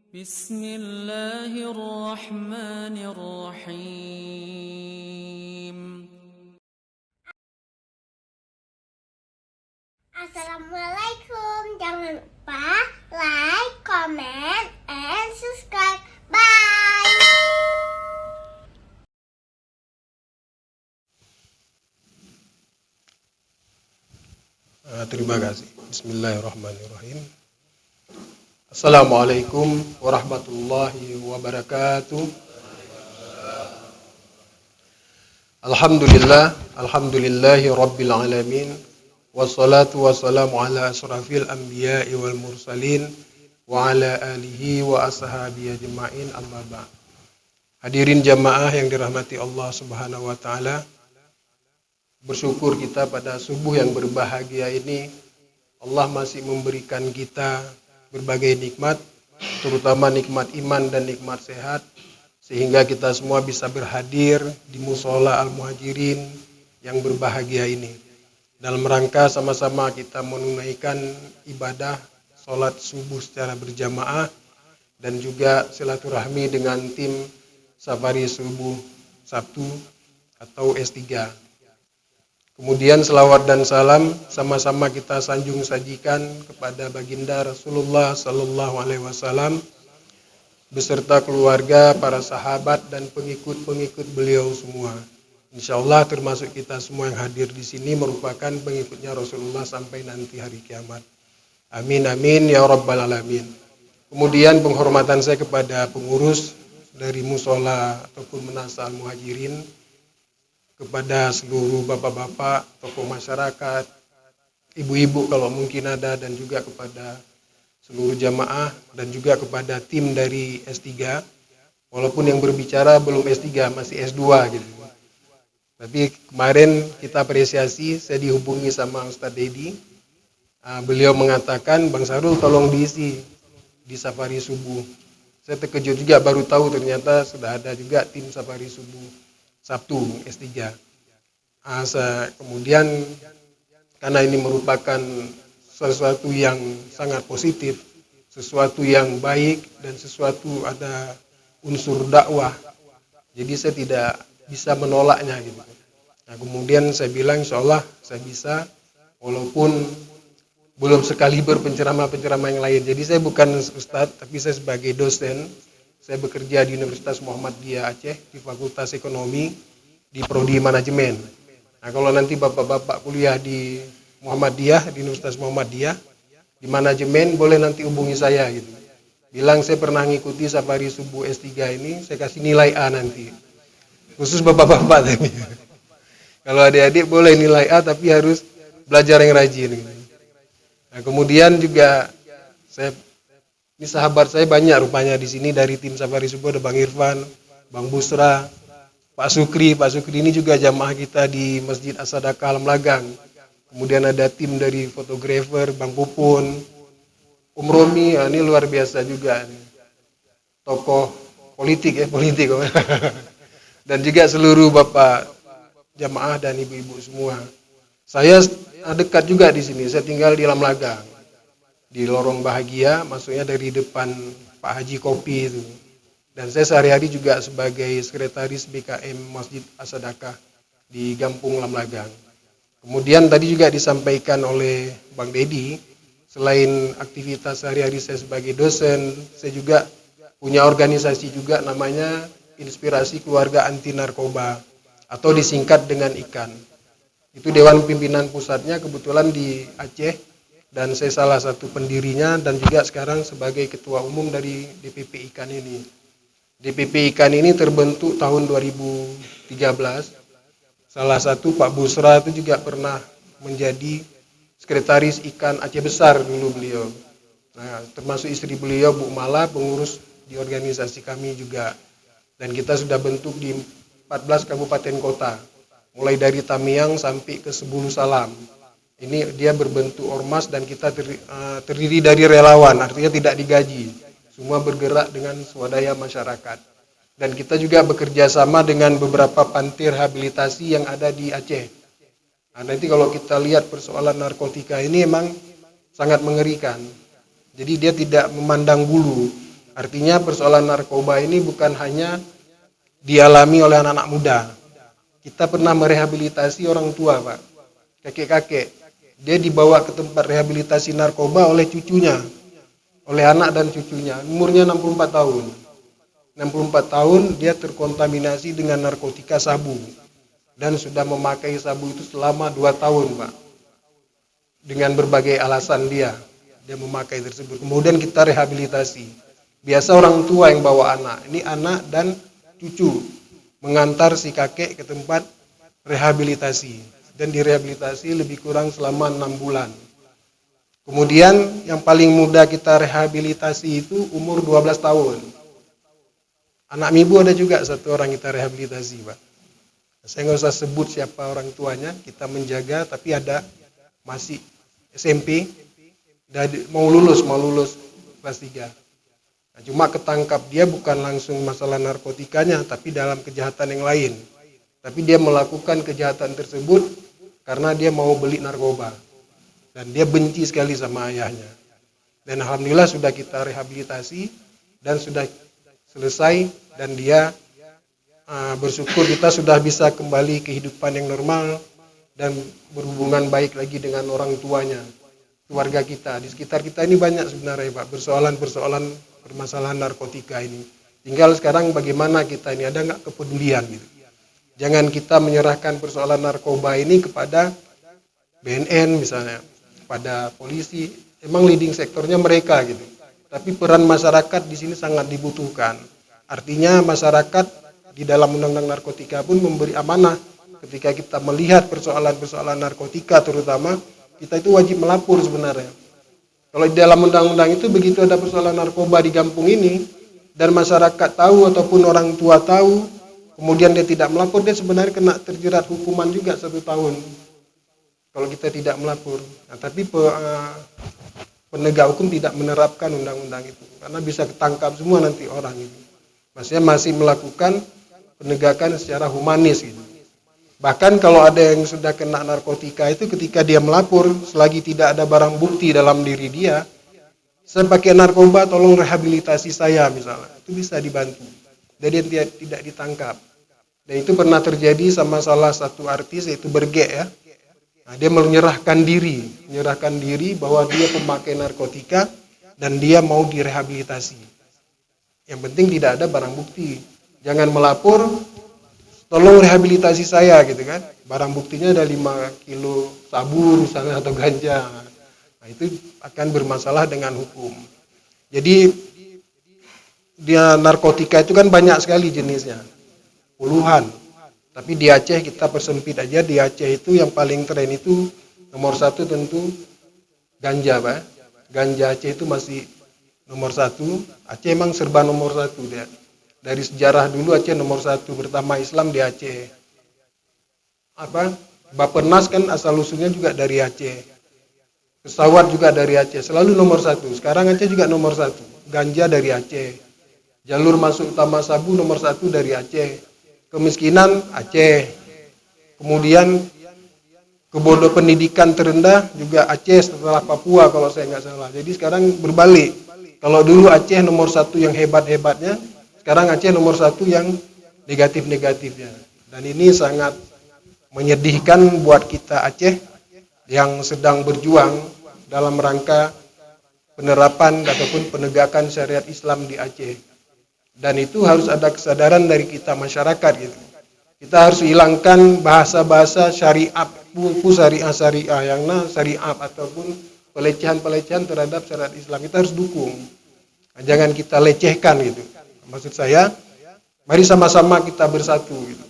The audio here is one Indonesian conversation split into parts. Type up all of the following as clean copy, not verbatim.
بسم الله الرحمن الرحيم. Assalamualaikum. Jangan lupa like, comment, and subscribe. Bye. Terima kasih. Bismillahirrahmanirrahim. Assalamualaikum warahmatullahi wabarakatuh. Alhamdulillahi rabbil alamin. Wassalatu wassalamu ala asrafil anbiya'i wal mursalin wa ala alihi wa ashabihi ajma'in, amma ba'd. Hadirin jamaah yang dirahmati Allah Subhanahu wa taala. Bersyukur kita pada subuh yang berbahagia ini, Allah masih memberikan kita berbagai nikmat, terutama nikmat iman dan nikmat sehat, sehingga kita semua bisa berhadir di Mushola Al-Muhajirin yang berbahagia ini. Dalam rangka sama-sama kita menunaikan ibadah sholat subuh secara berjamaah dan juga silaturahmi dengan tim Safari Subuh Sabtu atau S3. Kemudian selawat dan salam sama-sama kita sanjung sajikan kepada baginda Rasulullah Sallallahu Alaihi Wasallam beserta keluarga, para sahabat dan pengikut-pengikut beliau semua. Insya Allah termasuk kita semua yang hadir di sini merupakan pengikutnya Rasulullah sampai nanti hari kiamat. Amin amin ya rabbal alamin. Kemudian penghormatan saya kepada pengurus dari Mushola ataupun Manasa Al-Muhajirin, kepada seluruh bapak-bapak, tokoh masyarakat, ibu-ibu kalau mungkin ada, dan juga kepada seluruh jamaah dan juga kepada tim dari S3. Walaupun yang berbicara belum S3, masih S2 gitu. Tapi kemarin kita apresiasi, saya dihubungi sama Ustadz Dedi. Beliau mengatakan, Bang Sarul tolong diisi di Safari Subuh. Saya terkejut juga, baru tahu ternyata sudah ada juga tim Safari Subuh Sabtu S3. Kemudian karena ini merupakan sesuatu yang sangat positif, sesuatu yang baik dan sesuatu ada unsur dakwah, jadi saya tidak bisa menolaknya gitu. Nah kemudian saya bilang insya Allah saya bisa, walaupun belum sekaliber penceramah-penceramah yang lain. Jadi saya bukan ustadz, tapi saya sebagai dosen. Saya bekerja di Universitas Muhammadiyah Aceh di Fakultas Ekonomi di Prodi Manajemen. Nah, kalau nanti bapak-bapak kuliah di Muhammadiyah, di Universitas Muhammadiyah di Manajemen, boleh nanti hubungi saya gitu. Bilang saya pernah ngikuti Safari Subuh S3 ini, saya kasih nilai A nanti. Khusus bapak-bapak tapi. Kalau adik-adik boleh nilai A tapi harus belajar yang rajin gitu. Nah, kemudian juga ini sahabat saya banyak rupanya di sini dari tim Safari Subuh, ada Bang Irfan, Bang Busra, Pak Sukri. Pak Sukri ini juga jamaah kita di Masjid As-Sadaqah Alam Lagang. Kemudian ada tim dari fotografer, Bang Pupun, Romi, ini luar biasa juga. Tokoh politik politik. Dan juga seluruh bapak jamaah dan ibu-ibu semua. Saya dekat juga di sini, saya tinggal di Alam Lagang. Di lorong bahagia, maksudnya dari depan Pak Haji Kopi itu. Dan saya sehari-hari juga sebagai sekretaris BKM Masjid As-Sadaqah di Gampung Alam Lagang. Kemudian tadi juga disampaikan oleh Bang Dedi, selain aktivitas sehari-hari saya sebagai dosen, saya juga punya organisasi juga namanya Inspirasi Keluarga Anti Narkoba atau disingkat dengan IKAN. Itu Dewan Pimpinan Pusatnya kebetulan di Aceh. Dan saya salah satu pendirinya dan juga sekarang sebagai ketua umum dari DPP IKAN ini. DPP IKAN ini terbentuk tahun 2013. Salah satu Pak Busra itu juga pernah menjadi sekretaris IKAN Aceh Besar dulu beliau. Nah, termasuk istri beliau Bu Mala, pengurus di organisasi kami juga. Dan kita sudah bentuk di 14 kabupaten kota. Mulai dari Tamiang sampai ke Sebulu Salam. Ini dia berbentuk ormas dan kita terdiri dari relawan, artinya tidak digaji. Semua bergerak dengan swadaya masyarakat. Dan kita juga bekerja sama dengan beberapa panti rehabilitasi yang ada di Aceh. Nah, nanti kalau kita lihat persoalan narkotika ini memang sangat mengerikan. Jadi dia tidak memandang bulu. Artinya persoalan narkoba ini bukan hanya dialami oleh anak-anak muda. Kita pernah merehabilitasi orang tua, Pak. Kakek-kakek. Dia dibawa ke tempat rehabilitasi narkoba oleh cucunya. Oleh anak dan cucunya. Umurnya 64 tahun. 64 tahun dia terkontaminasi dengan narkotika sabu. Dan sudah memakai sabu itu selama 2 tahun, Pak. Dengan berbagai alasan dia memakai tersebut. Kemudian kita rehabilitasi. Biasa orang tua yang bawa anak. Ini anak dan cucu mengantar si kakek ke tempat rehabilitasi. Dan direhabilitasi lebih kurang selama 6 bulan. Kemudian yang paling muda kita rehabilitasi itu umur 12 tahun. Anak Mibu ada juga satu orang kita rehabilitasi, Pak. Saya nggak usah sebut siapa orang tuanya, kita menjaga, tapi ada masih SMP, mau lulus kelas 3. Nah, cuma ketangkap dia bukan langsung masalah narkotikanya, tapi dalam kejahatan yang lain. Tapi dia melakukan kejahatan tersebut karena dia mau beli narkoba. Dan dia benci sekali sama ayahnya. Dan alhamdulillah sudah kita rehabilitasi dan sudah selesai, dan dia bersyukur kita sudah bisa kembali kehidupan yang normal dan berhubungan baik lagi dengan orang tuanya, keluarga kita. Di sekitar kita ini banyak sebenarnya, Pak, persoalan permasalahan narkotika ini. Tinggal sekarang bagaimana kita ini, ada nggak kepedulian gitu. Jangan kita menyerahkan persoalan narkoba ini kepada BNN misalnya, pada polisi. Emang leading sektornya mereka gitu. Tapi peran masyarakat di sini sangat dibutuhkan. Artinya masyarakat di dalam undang-undang narkotika pun memberi amanah. Ketika kita melihat persoalan-persoalan narkotika terutama, kita itu wajib melapor sebenarnya. Kalau di dalam undang-undang itu begitu ada persoalan narkoba di kampung ini, dan masyarakat tahu ataupun orang tua tahu, kemudian dia tidak melapor, dia sebenarnya kena terjerat hukuman juga 1 tahun. Kalau kita tidak melapor. Nah, tapi penegak hukum tidak menerapkan undang-undang itu. Karena bisa ketangkap semua nanti orang itu. Maksudnya masih melakukan penegakan secara humanis gitu. Bahkan kalau ada yang sudah kena narkotika itu ketika dia melapor, selagi tidak ada barang bukti dalam diri dia, saya pakai narkoba, tolong rehabilitasi saya misalnya, itu bisa dibantu. Jadi dia tidak ditangkap. Dan itu pernah terjadi sama salah satu artis, yaitu Berge ya. Nah, dia menyerahkan diri bahwa dia pemakai narkotika dan dia mau direhabilitasi. Yang penting tidak ada barang bukti. Jangan melapor, tolong rehabilitasi saya gitu kan. Barang buktinya ada 5 kilo sabu misalnya atau ganja. Nah, itu akan bermasalah dengan hukum. Jadi dia narkotika itu kan banyak sekali jenisnya. Puluhan. Tapi di Aceh kita persempit aja, di Aceh itu yang paling tren itu nomor 1 tentu ganja, Pak. Ganja Aceh itu masih nomor 1. Aceh emang serba nomor 1 dia. Dari sejarah dulu Aceh nomor 1, pertama Islam di Aceh. Bappenas kan asal usulnya juga dari Aceh. Pesawat juga dari Aceh, selalu nomor 1. Sekarang Aceh juga nomor 1. Ganja dari Aceh. Jalur masuk utama sabu nomor 1 dari Aceh. Kemiskinan Aceh. Kemudian kebodohan pendidikan terendah juga Aceh setelah Papua kalau saya nggak salah. Jadi sekarang berbalik. Kalau dulu Aceh nomor 1 yang hebat-hebatnya, sekarang Aceh nomor 1 yang negatif-negatifnya. Dan ini sangat menyedihkan buat kita Aceh yang sedang berjuang dalam rangka penerapan ataupun penegakan syariat Islam di Aceh. Dan itu harus ada kesadaran dari kita masyarakat gitu. Kita harus hilangkan bahasa-bahasa syariat, syariah yang syariat ataupun pelecehan-pelecehan terhadap syariat Islam. Kita harus dukung. Nah, jangan kita lecehkan gitu. Maksud saya, mari sama-sama kita bersatu gitu.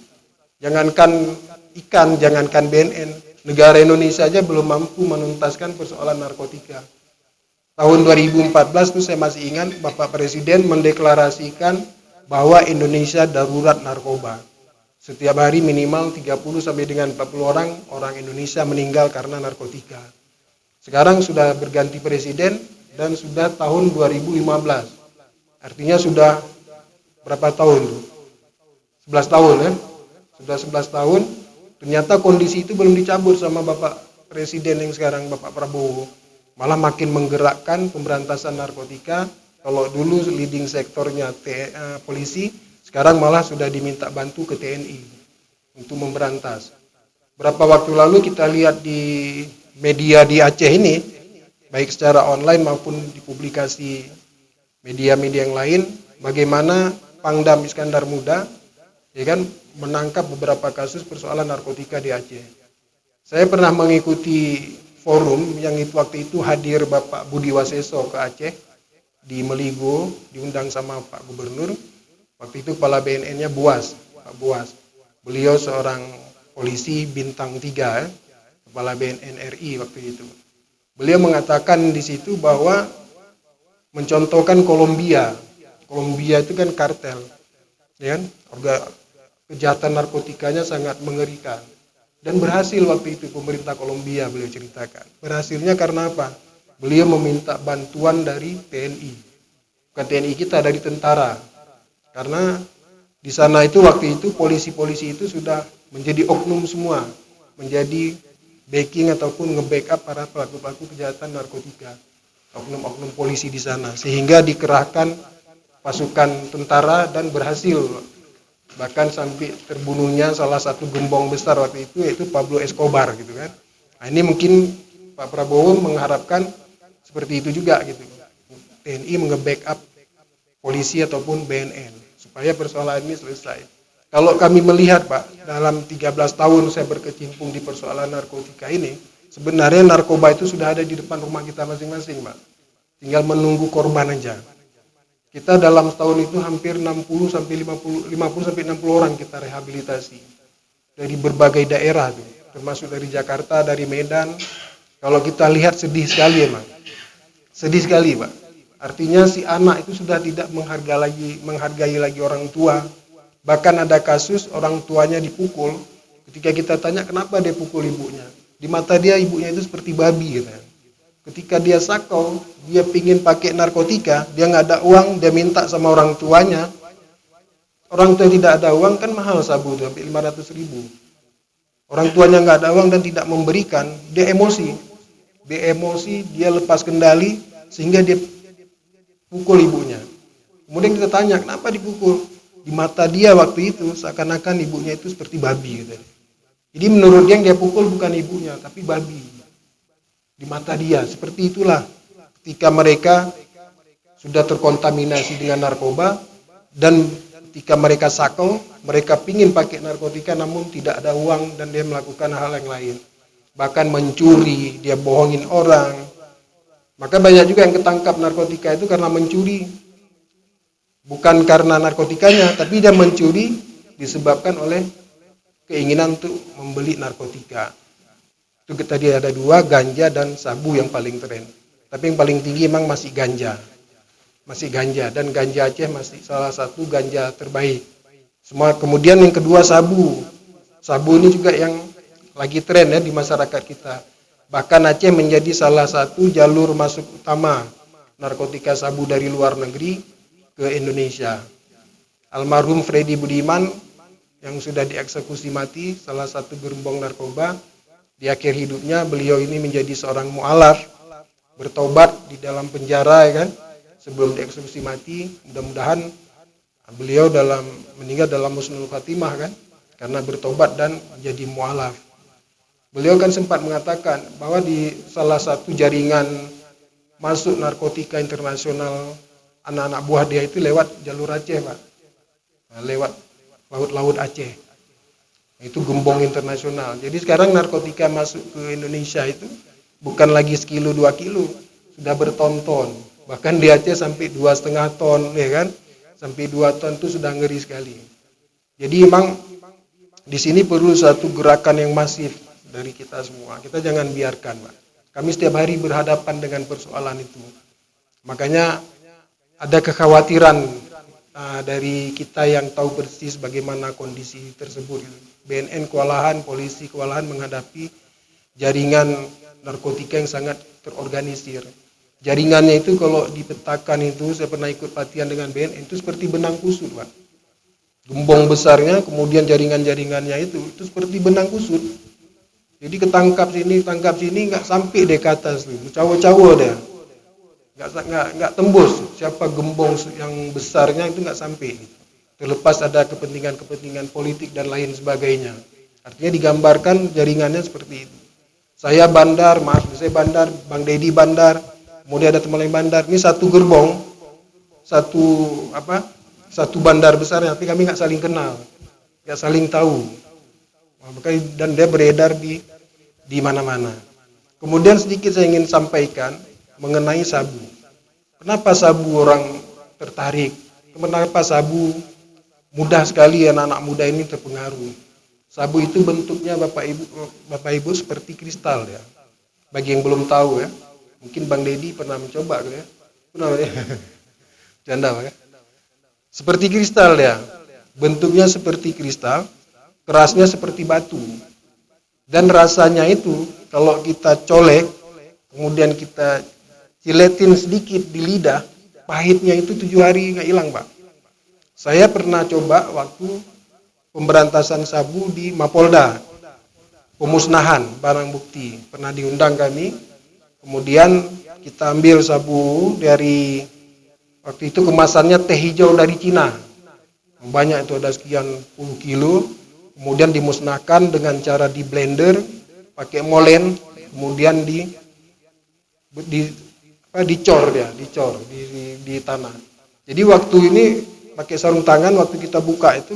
Jangankan ikan, jangankan BNN, negara Indonesia aja belum mampu menuntaskan persoalan narkotika. Tahun 2014 itu saya masih ingat Bapak Presiden mendeklarasikan bahwa Indonesia darurat narkoba. Setiap hari minimal 30 sampai dengan 40 orang Indonesia meninggal karena narkotika. Sekarang sudah berganti presiden dan sudah tahun 2015. Artinya sudah berapa tahun tuh? 11 tahun ya. Sudah 11 tahun. Ternyata kondisi itu belum dicabut sama Bapak Presiden yang sekarang, Bapak Prabowo. Malah makin menggerakkan pemberantasan narkotika Kalau dulu leading sektornya polisi, sekarang malah sudah diminta bantu ke TNI untuk memberantas. Berapa waktu lalu kita lihat di media di Aceh ini, baik secara online maupun di publikasi media-media yang lain, bagaimana Pangdam Iskandar Muda ya kan menangkap beberapa kasus persoalan narkotika di Aceh. Saya pernah mengikuti forum yang waktu itu hadir Bapak Budi Waseso ke Aceh di Meligo, diundang sama Pak Gubernur. Waktu itu kepala BNN-nya Buas, Pak Buas. Beliau seorang polisi bintang 3, kepala BNN RI waktu itu. Beliau mengatakan di situ bahwa mencontohkan Kolombia. Kolombia itu kan kartel, ya kan? Kejahatan narkotikanya sangat mengerikan. Dan berhasil waktu itu pemerintah Kolombia, beliau ceritakan. Berhasilnya karena apa? Beliau meminta bantuan dari TNI. Bukan TNI kita, dari tentara. Karena di sana itu waktu itu polisi-polisi itu sudah menjadi oknum semua. Menjadi backing ataupun nge-backup para pelaku-pelaku kejahatan narkotika. Oknum-oknum polisi di sana. Sehingga dikerahkan pasukan tentara dan berhasil. Bahkan sampai terbunuhnya salah satu gembong besar waktu itu, yaitu Pablo Escobar gitu kan. Nah, ini mungkin Pak Prabowo mengharapkan seperti itu juga gitu. TNI nge-backup polisi ataupun BNN supaya persoalan ini selesai. Kalau kami melihat Pak, dalam 13 tahun saya berkecimpung di persoalan narkotika ini, sebenarnya narkoba itu sudah ada di depan rumah kita masing-masing Pak. Tinggal menunggu korban aja. Kita dalam setahun itu hampir 50 sampai 60 orang kita rehabilitasi dari berbagai daerah tuh, termasuk dari Jakarta, dari Medan. Kalau kita lihat sedih sekali emang. Sedih sekali, Pak. Artinya si anak itu sudah tidak menghargai lagi orang tua. Bahkan ada kasus orang tuanya dipukul. Ketika kita tanya kenapa dia pukul ibunya, di mata dia ibunya itu seperti babi gitu. Ketika dia sakau, dia pingin pakai narkotika, dia nggak ada uang, dia minta sama orang tuanya. Orang tua tidak ada uang, kan mahal sabu itu, sampai 500.000. Orang tuanya nggak ada uang dan tidak memberikan, dia emosi. Dia lepas kendali, sehingga dia pukul ibunya. Kemudian kita tanya, kenapa dipukul? Di mata dia waktu itu, seakan-akan ibunya itu seperti babi. Gitu. Jadi menurut dia yang dia pukul bukan ibunya, tapi babi. Di mata dia, seperti itulah ketika mereka sudah terkontaminasi dengan narkoba dan ketika mereka sakau, mereka pingin pakai narkotika namun tidak ada uang dan dia melakukan hal yang lain, bahkan mencuri, dia bohongin orang. Maka banyak juga yang ketangkap narkotika itu karena mencuri, bukan karena narkotikanya, tapi dia mencuri disebabkan oleh keinginan untuk membeli narkotika. Itu tadi ada 2, ganja dan sabu yang paling tren. Tapi yang paling tinggi memang masih ganja. Masih ganja, dan ganja Aceh masih salah satu ganja terbaik. Kemudian yang kedua sabu. Sabu ini juga yang lagi tren ya di masyarakat kita. Bahkan Aceh menjadi salah satu jalur masuk utama narkotika sabu dari luar negeri ke Indonesia. Almarhum Freddy Budiman yang sudah dieksekusi mati, salah satu gembong narkoba. Di akhir hidupnya beliau ini menjadi seorang mu'alaf, bertobat di dalam penjara ya kan, sebelum dieksekusi mati. Mudah-mudahan beliau meninggal dalam husnul khatimah kan, karena bertobat dan menjadi mu'alaf. Beliau kan sempat mengatakan bahwa di salah satu jaringan masuk narkotika internasional anak-anak buah dia itu lewat jalur Aceh Pak, lewat laut-laut Aceh. Itu gembong internasional. Jadi sekarang narkotika masuk ke Indonesia itu bukan lagi sekilo 2 kilo, sudah berton-ton. Bahkan di Aceh sampai 2,5 ton, ya kan? Sampai 2 ton itu sudah ngeri sekali. Jadi memang di sini perlu satu gerakan yang masif dari kita semua. Kita jangan biarkan, Pak. Kami setiap hari berhadapan dengan persoalan itu. Makanya ada kekhawatiran dari kita yang tahu persis bagaimana kondisi tersebut. BNN kewalahan, polisi kewalahan menghadapi jaringan narkotika yang sangat terorganisir. Jaringannya itu kalau dipetakan itu, saya pernah ikut pelatihan dengan BNN, itu seperti benang kusut Pak. Gembong besarnya, kemudian jaringan-jaringannya itu seperti benang kusut. Jadi ketangkap sini, nggak sampai deh ke atas tuh, cawo-cawo deh. nggak tembus. Siapa gembong yang besarnya itu nggak sampai. Terlepas ada kepentingan politik dan lain sebagainya. Artinya digambarkan jaringannya seperti itu. Saya bandar, saya bandar, Bang Dedi bandar, kemudian ada teman lain bandar. Ini satu gerbong, satu bandar besar, tapi kami nggak saling kenal, nggak saling tahu. Dan dia beredar di mana-mana. Kemudian sedikit saya ingin sampaikan mengenai sabu. Kenapa sabu orang tertarik? Kenapa sabu mudah sekali anak-anak muda ini terpengaruh? Sabu itu bentuknya Bapak Ibu seperti kristal ya. Bagi yang belum tahu ya, mungkin Bang Dedi pernah mencoba ya. Pernah ya? Canda ya. Seperti kristal ya. Bentuknya seperti kristal, kerasnya seperti batu. Dan rasanya itu kalau kita colek, kemudian kita ciletin sedikit di lidah, pahitnya itu 7 hari nggak hilang, Pak. Saya pernah coba waktu pemberantasan sabu di Mapolda, pemusnahan barang bukti. Pernah diundang kami, kemudian kita ambil sabu dari, waktu itu kemasannya teh hijau dari Cina. Banyak itu, ada sekian puluh kilo, kemudian dimusnahkan dengan cara di blender, pakai molen, kemudian dicor di tanah. Jadi waktu ini pakai sarung tangan, waktu kita buka itu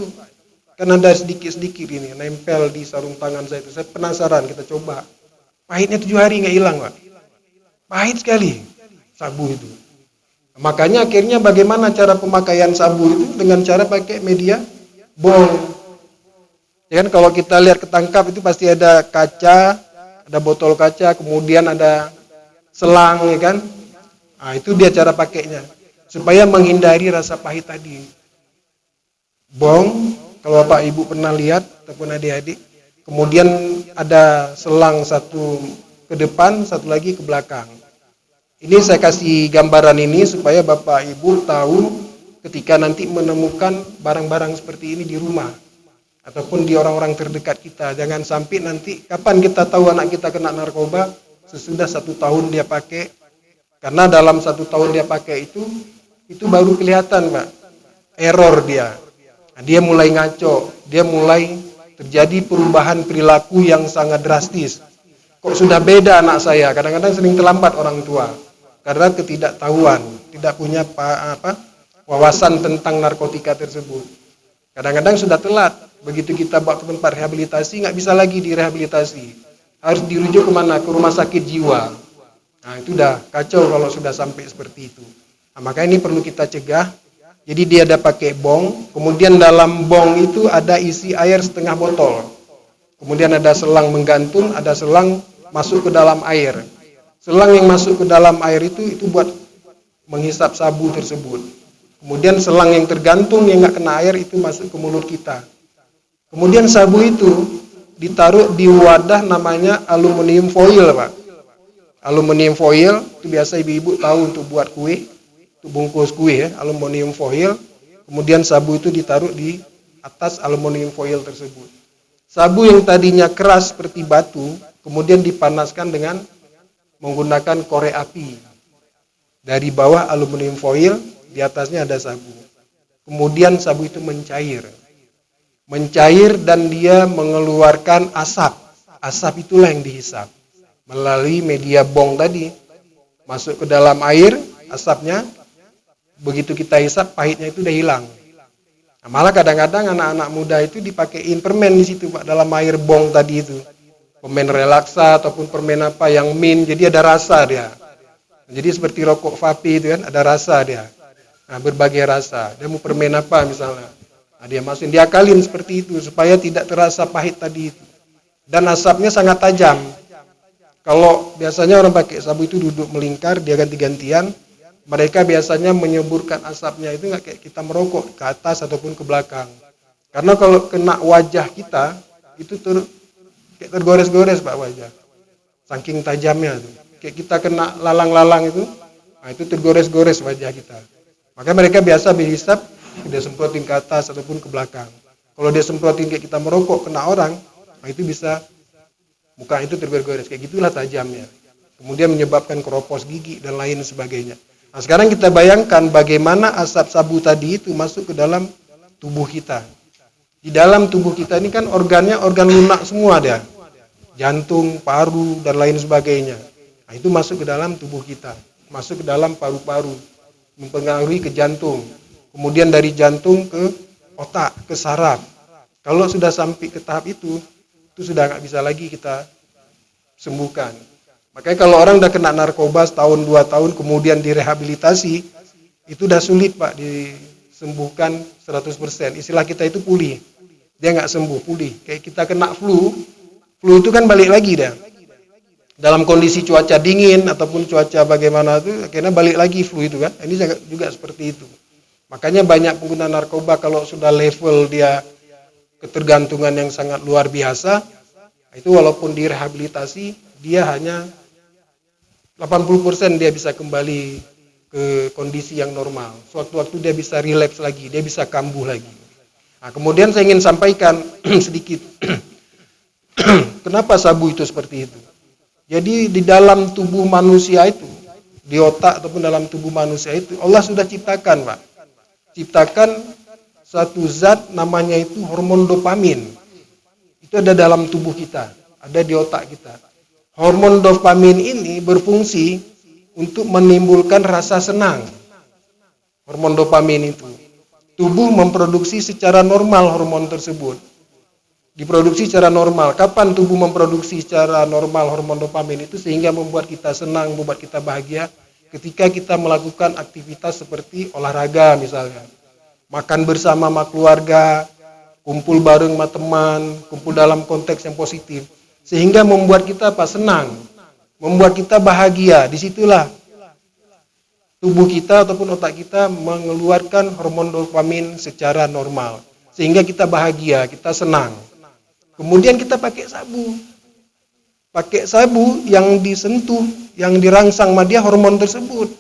kan ada sedikit-sedikit ini nempel di sarung tangan saya itu. Saya penasaran, kita coba. Pahitnya 7 hari nggak hilang, Pak. Pahit sekali sabu itu. Makanya akhirnya bagaimana cara pemakaian sabu itu dengan cara pakai media bong. Ya kan, kalau kita lihat ketangkap itu pasti ada kaca, ada botol kaca, kemudian ada selang, ya kan? Nah, itu dia cara pakainya supaya menghindari rasa pahit tadi. Bong, kalau Bapak Ibu pernah lihat ataupun adik-adik, kemudian ada selang satu ke depan, satu lagi ke belakang. Ini saya kasih gambaran ini supaya Bapak Ibu tahu ketika nanti menemukan barang-barang seperti ini di rumah ataupun di orang-orang terdekat kita. Jangan sampai nanti kapan kita tahu anak kita kena narkoba, sesudah 1 tahun dia pakai. Karena dalam 1 tahun dia pakai itu baru kelihatan, Pak, error dia. Nah, dia mulai ngaco, dia mulai terjadi perubahan perilaku yang sangat drastis. Kok sudah beda anak saya? Kadang-kadang sering terlambat orang tua karena ketidaktahuan, tidak punya wawasan tentang narkotika tersebut. Kadang-kadang sudah telat. Begitu kita bawa ke tempat rehabilitasi, nggak bisa lagi direhabilitasi. Harus dirujuk kemana? Ke rumah sakit jiwa. Nah, itu udah kacau kalau sudah sampai seperti itu. Nah, maka ini perlu kita cegah. Jadi dia ada pakai bong, kemudian dalam bong itu ada isi air setengah botol. Kemudian ada selang menggantung, ada selang masuk ke dalam air. Selang yang masuk ke dalam air itu buat menghisap sabu tersebut. Kemudian selang yang tergantung yang nggak kena air itu masuk ke mulut kita. Kemudian sabu itu ditaruh di wadah namanya aluminium foil, Pak. Aluminium foil itu biasa ibu-ibu tahu untuk buat kue. Itu bungkus kue ya, aluminium foil. Kemudian sabu itu ditaruh di atas aluminium foil tersebut. Sabu yang tadinya keras seperti batu, kemudian dipanaskan dengan menggunakan korek api. Dari bawah aluminium foil, di atasnya ada sabu. Kemudian sabu itu mencair. Mencair dan dia mengeluarkan asap. Asap itulah yang dihisap. Melalui media bong tadi, masuk ke dalam air, asapnya. Begitu kita hisap, pahitnya itu udah hilang. Nah, malah kadang-kadang anak-anak muda itu dipakein permen di situ, Pak, dalam air bong tadi itu. Permen relaksa ataupun permen apa yang mint, jadi ada rasa dia. Jadi seperti rokok vape itu kan, ada rasa dia. Nah, berbagai rasa. Dia mau permen apa misalnya. Nah, dia masukin, diakalin seperti itu supaya tidak terasa pahit tadi itu. Dan asapnya sangat tajam. Kalau biasanya orang pakai sabu itu duduk melingkar, dia ganti-gantian. Mereka biasanya menyeburkan asapnya itu nggak kayak kita merokok ke atas ataupun ke belakang. Karena kalau kena wajah kita itu kayak tergores-gores, Pak, wajah. Saking tajamnya tuh. Kayak kita kena lalang-lalang itu, nah itu tergores-gores wajah kita. Maka mereka biasa berhisap, dia semprotin ke atas ataupun ke belakang. Kalau dia semprotin kayak kita merokok kena orang, nah itu bisa muka itu tergores-gores. Kayak gitulah tajamnya. Kemudian menyebabkan keropos gigi dan lain sebagainya. Nah, sekarang kita bayangkan bagaimana asap sabu tadi itu masuk ke dalam tubuh kita. Di dalam tubuh kita ini kan organnya organ lunak semua dia. Jantung, paru, dan lain sebagainya. Nah, itu masuk ke dalam tubuh kita. Masuk ke dalam paru-paru. Mempengaruhi ke jantung. Kemudian dari jantung ke otak, ke saraf. Kalau sudah sampai ke tahap itu sudah nggak bisa lagi kita sembuhkan. Makanya kalau orang udah kena narkoba setahun 2 tahun kemudian direhabilitasi, itu udah sulit Pak disembuhkan 100%. Istilah kita itu pulih. Dia nggak sembuh, pulih. Kayak kita kena flu itu kan balik lagi dah. Dalam kondisi cuaca dingin ataupun cuaca bagaimana itu, akhirnya balik lagi flu itu kan. Ini juga seperti itu. Makanya banyak pengguna narkoba kalau sudah level dia ketergantungan yang sangat luar biasa, itu walaupun direhabilitasi, dia hanya 80% dia bisa kembali ke kondisi yang normal. Suatu-waktu dia bisa relapse lagi, dia bisa kambuh lagi. Nah, kemudian saya ingin sampaikan sedikit, kenapa sabu itu seperti itu. Jadi di dalam tubuh manusia itu, di otak ataupun dalam tubuh manusia itu, Allah sudah ciptakan Pak. Ciptakan satu zat namanya itu hormon dopamin. Itu ada dalam tubuh kita, ada di otak kita. Hormon dopamin ini berfungsi untuk menimbulkan rasa senang. Hormon dopamin itu. Tubuh memproduksi secara normal hormon tersebut. Diproduksi secara normal. Kapan tubuh memproduksi secara normal hormon dopamin itu sehingga membuat kita senang, membuat kita bahagia? Ketika kita melakukan aktivitas seperti olahraga misalnya. Makan bersama sama keluarga, kumpul bareng sama teman, kumpul dalam konteks yang positif. Sehingga membuat kita senang, membuat kita bahagia. Disitulah tubuh kita ataupun otak kita mengeluarkan hormon dopamin secara normal. Sehingga kita bahagia, kita senang. Kemudian kita pakai sabu. Pakai sabu yang disentuh, yang dirangsang sama dia hormon tersebut.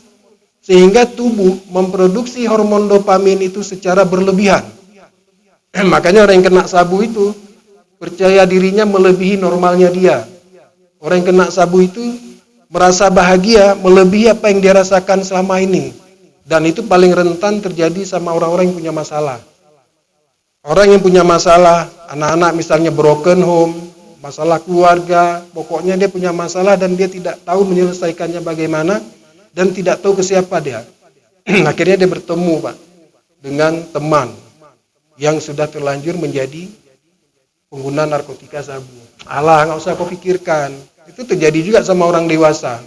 Sehingga tubuh memproduksi hormon dopamin itu secara berlebihan. Makanya orang yang kena sabu itu percaya dirinya melebihi normalnya dia. Orang yang kena sabu itu merasa bahagia melebihi apa yang dia rasakan selama ini. Dan itu paling rentan terjadi sama orang-orang yang punya masalah. Orang yang punya masalah, anak-anak misalnya broken home, masalah keluarga, pokoknya dia punya masalah dan dia tidak tahu menyelesaikannya bagaimana dan tidak tahu ke siapa dia. Akhirnya dia bertemu Pak dengan teman yang sudah terlanjur menjadi pengguna narkotika sabu. Alah, nggak usah kau pikirkan. Itu terjadi juga sama orang dewasa.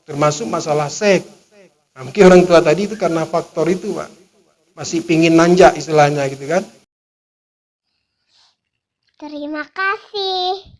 Termasuk masalah seks. Nah, mungkin orang tua tadi itu karena faktor itu, Pak. Masih pingin nanjak istilahnya gitu kan. Terima kasih.